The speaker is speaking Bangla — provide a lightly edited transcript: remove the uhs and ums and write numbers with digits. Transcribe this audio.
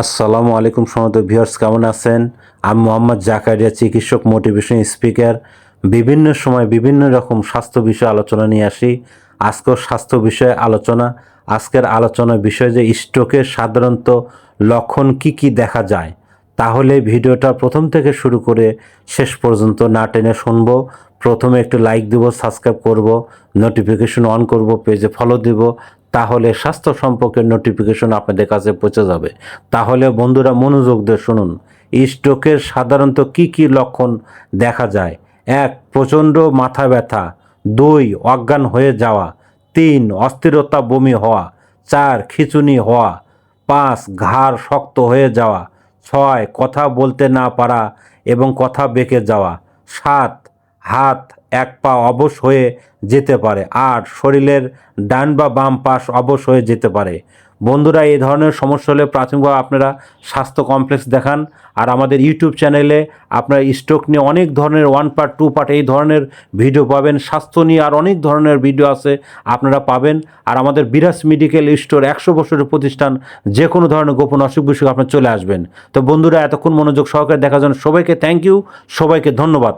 আসসালামু আলাইকুম সমস্ত ভিউয়ার্স, কেমন আছেন? আমি মোহাম্মদ জাকারিয়া, চিকিৎসক, মোটিভেশন স্পিকার। বিভিন্ন সময় বিভিন্ন রকম স্বাস্থ্য বিষয়ে আলোচনা নিয়ে আসি। আজকেও স্বাস্থ্য বিষয়ে আলোচনা। আজকের আলোচনার বিষয় যে স্ট্রোকের সাধারণত লক্ষণ কি কি দেখা যায়। তাহলে ভিডিওটা প্রথম থেকে শুরু করে শেষ পর্যন্ত না টেনে শুনবো। প্রথমে একটু লাইক দিব, সাবস্ক্রাইব করব, নোটিফিকেশন অন করব, পেজে ফলো দিব। তাহলে স্বাস্থ্য সম্পর্কে নোটিফিকেশন আপনাদের কাছে পৌঁছে যাবে। তাহলে বন্ধুরা মনোযোগ দিয়ে শুনুন। স্ট্রোকের সাধারণত কি কি লক্ষণ দেখা যায়? 1. প্রচণ্ড মাথা ব্যথা। 2. অজ্ঞান হয়ে যাওয়া। 3. অস্থিরতা, বমি হওয়া। 4. খিঁচুনি হওয়া। 5. ঘাড় শক্ত হয়ে যাওয়া। 6. কথা বলতে না পারা এবং কথা বেঁকে যাওয়া। 7. হাত এক পা অবশ হয়ে যেতে পারে। 8. শরীরের ডান বা বাম পাশ অবশ হয়ে যেতে পারে। বন্ধুরা, এই ধরনের সমস্যা হলে প্রাথমিকভাবে আপনারা স্বাস্থ্য কমপ্লেক্স দেখান। আর আমাদের ইউটিউব চ্যানেলে আপনারা স্ট্রোক নিয়ে অনেক ধরনের 1 পার্ট 2 পার্ট এই ধরনের ভিডিও পাবেন। স্বাস্থ্য নিয়ে আর অনেক ধরনের ভিডিও আছে, আপনারা পাবেন। আর আমাদের বিরাজ মেডিকেল স্টোর 100 বছরের প্রতিষ্ঠান। যে কোনো ধরনের গোপন অসুখ বিসুখ আপনার চলে আসবেন। তো বন্ধুরা, এতক্ষণ মনোযোগ সহকারে দেখার জন্য সবাইকে থ্যাংক ইউ, সবাইকে ধন্যবাদ।